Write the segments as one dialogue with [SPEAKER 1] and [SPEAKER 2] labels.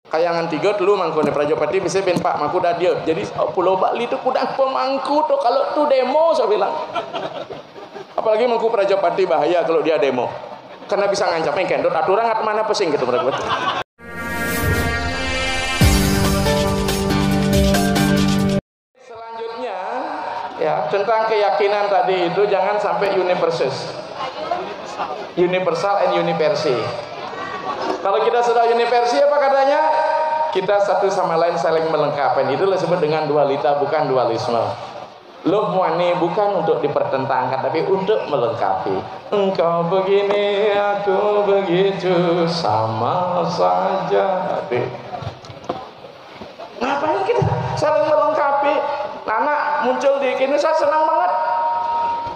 [SPEAKER 1] Kayangan tiga dulu mangkone Prajapati bisa ben Pak mangku dah dia. Jadi Pulau Bali itu kudang pemangku tuh kalau tuh demo saya bilang. Apalagi mangku Prajapati bahaya kalau dia demo. Karena bisa ngancamnya kendot aturan ngat mana pesing gitu mereka. Selanjutnya ya tentang keyakinan tadi itu jangan sampai universal and universi. Kalau kita sudah universi apa katanya? Kita satu sama lain saling melengkapi. Itu disebut dengan dualita, bukan dualisme. Love money bukan untuk dipertentangkan, tapi untuk melengkapi. Engkau begini, aku begitu, sama saja. Ngapain kita saling melengkapi? Nana muncul di kini, saya senang banget.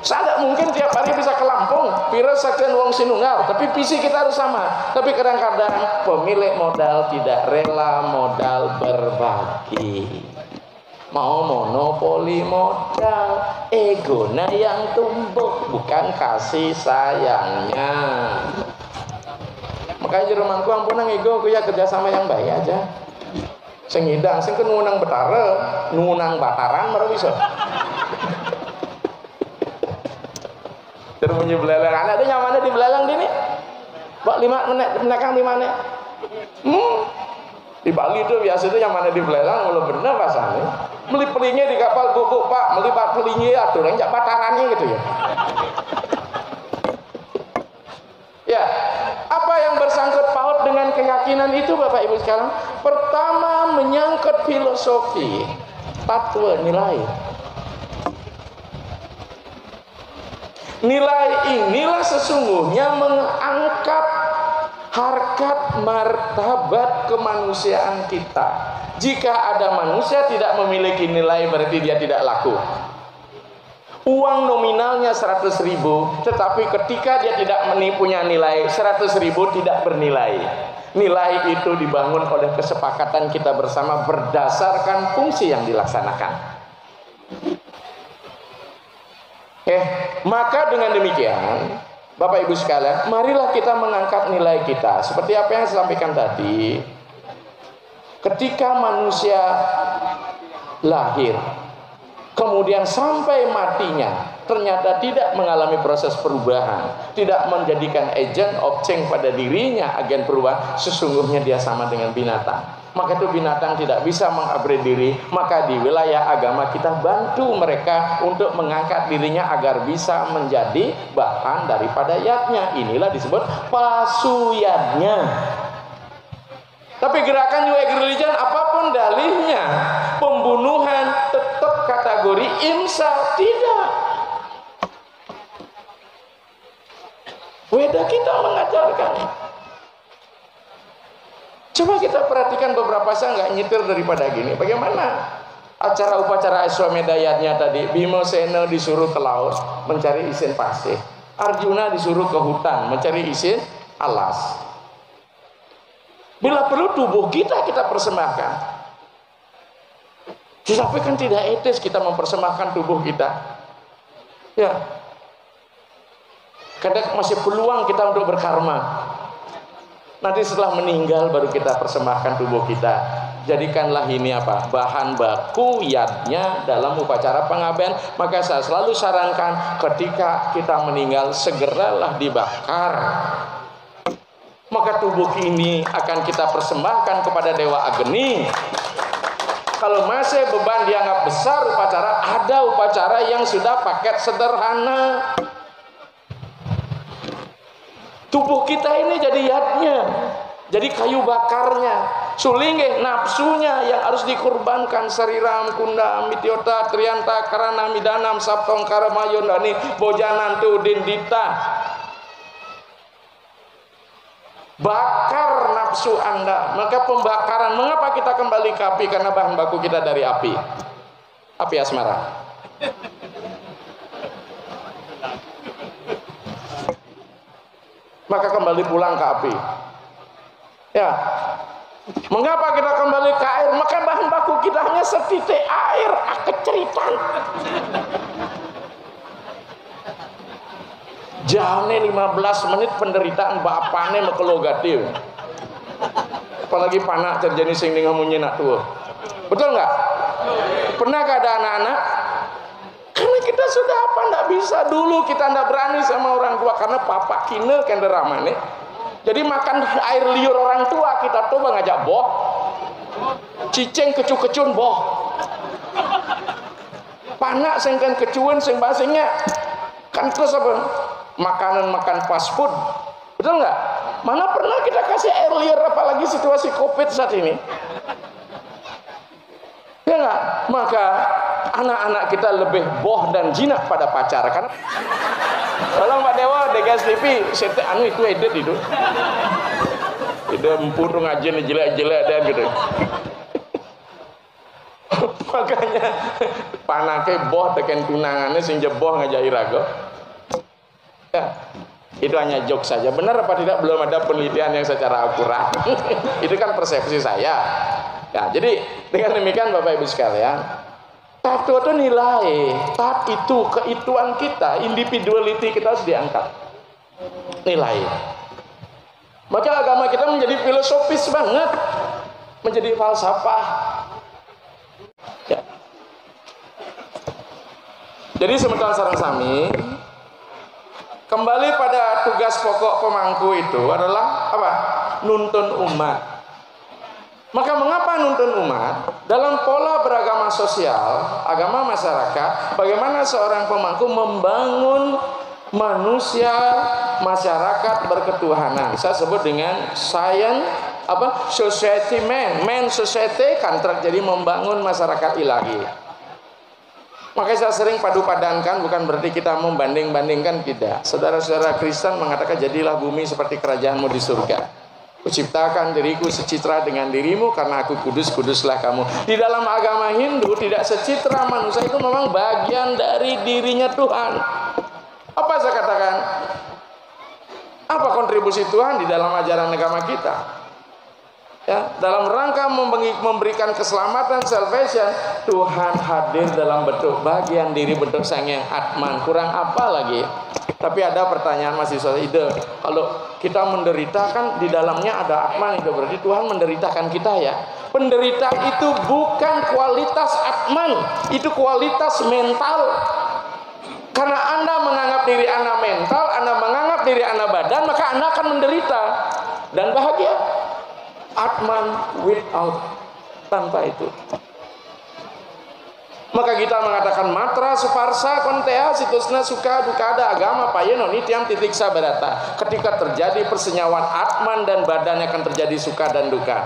[SPEAKER 1] Saya tidak mungkin tiap hari bisa ke Lampung, pira saksian wong Sinunggal, tapi visi kita harus sama. Tapi kadang-kadang pemilik modal tidak rela modal berbagi. Mau monopoli modal, egonya yang tumbuh, bukan kasih sayangnya. Makanya di rumahku ampunan ego, aku ya kerjasama yang baik aja. Sing hidang, sing nunang betara, nunang bataran, baru bisa. Terus punya belelang, anak itu nyamannya di belelang ini. Bak 5 menit, menekang di mana? Di Bali itu biasa itu nyamannya di belelang, kalau bener pasalnya. Meli pelingnya di kapal bubuk Pak, meli bat pelingnya aturan jak batarannya gitu ya. Ya, apa yang bersangkut paut dengan keyakinan itu Bapak Ibu sekarang? Pertama menyangkut filosofi, tatwa, nilai. Nilai inilah sesungguhnya mengangkat harkat martabat kemanusiaan kita. Jika ada manusia tidak memiliki nilai, berarti dia tidak laku. Uang nominalnya 100.000, tetapi ketika dia tidak punya nilai, 100.000 tidak bernilai. Nilai itu dibangun oleh kesepakatan kita bersama berdasarkan fungsi yang dilaksanakan. Maka dengan demikian Bapak Ibu sekalian, marilah kita mengangkat nilai kita. Seperti apa yang saya sampaikan tadi, ketika manusia lahir kemudian sampai matinya ternyata tidak mengalami proses perubahan, tidak menjadikan agent of change pada dirinya, agen perubahan, sesungguhnya dia sama dengan binatang. Maka itu binatang tidak bisa mengupgrade diri. Maka di wilayah agama kita bantu mereka untuk mengangkat dirinya agar bisa menjadi bahan daripada yadnya. Inilah disebut pasuyadnya. Tapi gerakan New Age Religion apapun dalihnya, pembunuhan tetap kategori imsa, tidak. Weda kita mengajarkan. Coba kita perhatikan beberapa, saya nggak nyetir daripada gini. Bagaimana acara upacara Aswamedayatnya tadi? Bimosena disuruh ke laut mencari isin pasir. Arjuna disuruh ke hutan mencari isin alas. Bila perlu tubuh kita persembahkan. Tetapi kan tidak etis kita mempersembahkan tubuh kita. Ya. Kadang masih peluang kita untuk berkarma. Nanti setelah meninggal baru kita persembahkan tubuh kita. Jadikanlah ini apa? Bahan baku yadnya dalam upacara pengabdian. Maka saya selalu sarankan ketika kita meninggal segeralah dibakar. Maka tubuh ini akan kita persembahkan kepada Dewa Agni. Kalau masih beban dianggap besar upacara, ada upacara yang sudah paket sederhana. Tubuh kita ini jadi yadnya, jadi kayu bakarnya, sulingeh nafsunya yang harus dikorbankan. Sariram kunda mitiota trianta karana midanam saptong karamayondani bojanan tudin dita. Bakar nafsu Anda. Maka pembakaran, mengapa kita kembali ke api? Karena bahan baku kita dari api, api asmara. Maka kembali pulang ke api. Ya. Mengapa kita kembali ke air? Maka bahan baku kita hanya setitik air, keceritan. Jane 15 menit penderitaan bapane mekelogati. Apalagi panak terjadi sing dengan nak tua. Betul nggak? Pernahkah ada anak-anak? Karena kita sudah apa? Nggak bisa dulu, kita nggak berani sama orang tua karena papa kine kenderamane. Jadi makan air liur orang tua kita coba ngajak boh, cicing kecu-kecun boh, panak sengkan kecuan seng basingnya kan terus apa? Makanan makan fast food, betul nggak? Mana pernah kita kasih air liur apalagi situasi COVID saat ini? Ya nggak? Maka anak-anak kita lebih boh dan jinak pada pacar karena kalau Pak Dewa Degas TV sete anu itu edit itu empu tuh ngajen jelek-jelek ada gitu. Makanya panake boh tekan tunangannya sing jeboh ngajak irago. Ya, itu hanya joke saja. Benar apa tidak belum ada penelitian yang secara akurat. Itu kan persepsi saya. Ya, jadi dengan demikian Bapak Ibu sekalian, tahap itu nilai, tahap itu keituan kita, individuality kita harus diangkat. Nilai. Maka agama kita menjadi filosofis banget, menjadi falsafah. Ya. Jadi semeton sareng sami, kembali pada tugas pokok pemangku itu adalah apa? Nuntun umat. Maka mengapa nuntun umat? Dalam pola beragama sosial, agama masyarakat, bagaimana seorang pemangku membangun manusia, masyarakat berketuhanan. Saya sebut dengan society man society kan terjadi membangun masyarakat ilahi. Makanya saya sering padu-padankan, bukan berarti kita membanding-bandingkan, tidak. Saudara-saudara Kristen mengatakan jadilah bumi seperti kerajaanmu di surga. Kuciptakan diriku secitra dengan dirimu karena aku kudus, kuduslah kamu. Di dalam agama Hindu tidak secitra manusia itu memang bagian dari dirinya Tuhan. Apa saya katakan? Apa kontribusi Tuhan di dalam ajaran agama kita? Ya, dalam rangka memberikan keselamatan salvation, Tuhan hadir dalam bentuk bagian diri, bentuk Sang Yang Atman. Kurang apa lagi? Tapi ada pertanyaan mahasiswa ide, kalau kita menderita kan di dalamnya ada Atman, itu berarti Tuhan menderitakan kita ya. Penderitaan itu bukan kualitas Atman, itu kualitas mental. Karena Anda menganggap diri Anda mental, Anda menganggap diri Anda badan, maka Anda akan menderita dan bahagia. Atman without, tanpa itu. Maka kita mengatakan matra suparsa kontea situsna suka duka ada agama payeno nitiam titik sabarata. Ketika terjadi persenyawaan Atman dan badannya akan terjadi suka dan duka,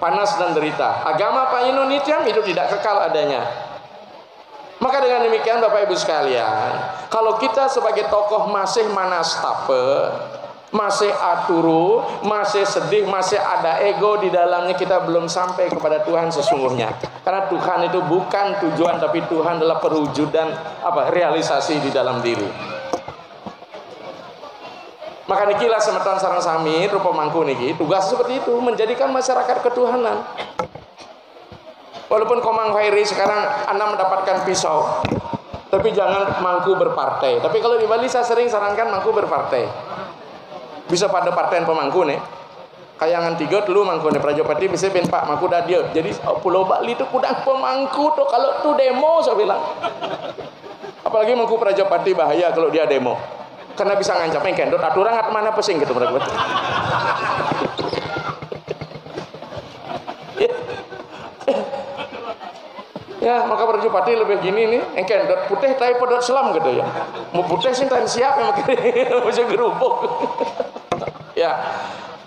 [SPEAKER 1] panas dan derita. Agama payeno nitiam itu tidak kekal adanya. Maka dengan demikian Bapak Ibu sekalian, kalau kita sebagai tokoh masih manastape, masih aturu, masih sedih, masih ada ego di dalamnya, kita belum sampai kepada Tuhan sesungguhnya. Karena Tuhan itu bukan tujuan, tapi Tuhan adalah perwujudan realisasi di dalam diri. Maka nikilah semeton sareng sami rupa mangku niki tugas seperti itu, menjadikan masyarakat ketuhanan. Walaupun Komang Khairi sekarang Anda mendapatkan pisau, tapi jangan mangku berpartai. Tapi kalau di Bali saya sering sarankan mangku berpartai. Bisa pada partai pemangku nih. Kayangan 3 dulu mangku nih Prajopati bisa ben Pak mangku dah dia. Jadi Pulau Bali itu kudang pemangku tuh kalau tuh demo saya bilang. Apalagi mangku Prajopati bahaya kalau dia demo. Karena bisa ngancam kendot aturan ngat mana pesing gitu mereka. Ya, maka Prajopati lebih gini nih, engkendot putih tapi pedot selam gitu ya. Mau putih sih tan siap yang masih gerubuk. Ya.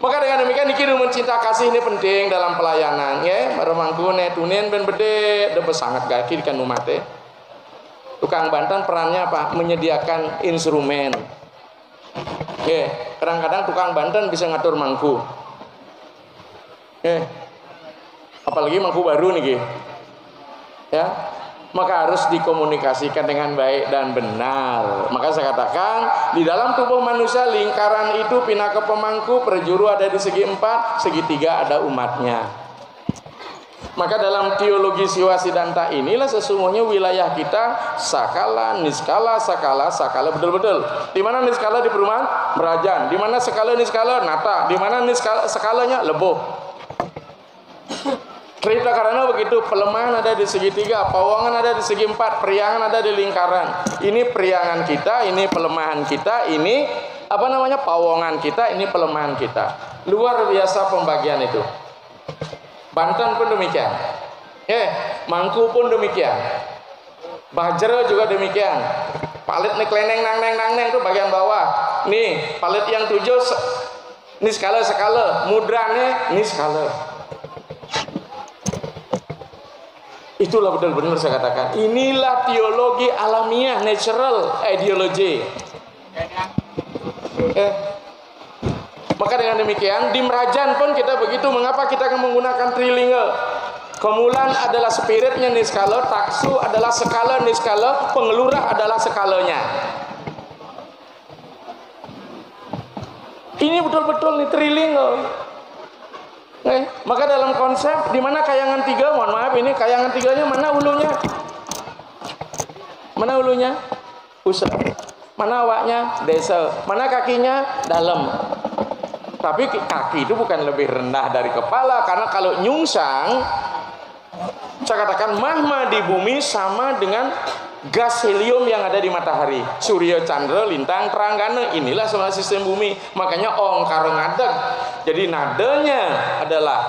[SPEAKER 1] Maka dengan demikian niki mencinta kasih ini penting dalam pelayanan ya. Baru mangku netunin ben bede depe sangat gaki kan umate. Tukang Banten perannya apa? Menyediakan instrumen. Ya, kadang-kadang tukang Banten bisa ngatur mangku. Apalagi mangku baru nih. Ya, maka harus dikomunikasikan dengan baik dan benar. Maka saya katakan di dalam tubuh manusia lingkaran itu pinaka pemangku, perjuru ada di segi 4, segi 3 ada umatnya. Maka dalam teologi Siwa Siddhanta inilah sesungguhnya wilayah kita sakala, niskala, sakala, sakala betul-betul. Di mana niskala di perumahan? Merajan. Di mana skala niskala? Nata. Di mana niskala skalanya? Leboh. Cerita karena begitu, pelemahan ada di segitiga, pawongan ada di segi empat, periangan ada di lingkaran. Ini periangan kita, ini pelemahan kita, ini pawongan kita, ini pelemahan kita. Luar biasa pembagian itu. Banten pun demikian. Mangku pun demikian. Bajra juga demikian. Palit nih kleneng nang neng itu bagian bawah. Nih, palit yang 7 ini skala, mudranya ini skala. Itulah benar-benar saya katakan. Inilah teologi alamiah, natural ideology. Maka dengan demikian di Merajan pun kita begitu. Mengapa kita akan menggunakan trilinga? Kemulan adalah spiritnya niskala, taksu adalah skala niskala, pengelurah adalah skalanya. Ini betul-betul nih trilinga. Maka dalam konsep di mana kayangan 3, mohon maaf ini kayangan 3-nya mana ulunya? Mana ulunya? Pusat. Mana awaknya? Desa. Mana kakinya? Dalam. Tapi kaki itu bukan lebih rendah dari kepala, karena kalau nyungsang, saya katakan mahma di bumi sama dengan gas helium yang ada di matahari, surya, chandra, lintang, teranggana. Inilah sebenarnya sistem bumi. Makanya ongkar ngadeg. Jadi nadanya adalah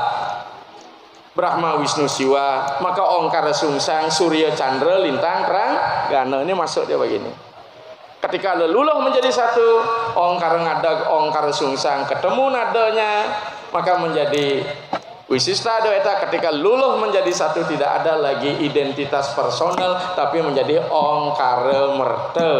[SPEAKER 1] Brahma, Wisnu, Siwa. Maka ongkar sungsang, surya, chandra, lintang, teranggana. Ini masuk dia begini. Ketika luluh menjadi satu, ongkar ngadeg, ongkar sungsang, ketemu nadanya, maka menjadi Wisista Adwaita. Ketika luluh menjadi satu, tidak ada lagi identitas personal, tapi menjadi ongkara merte.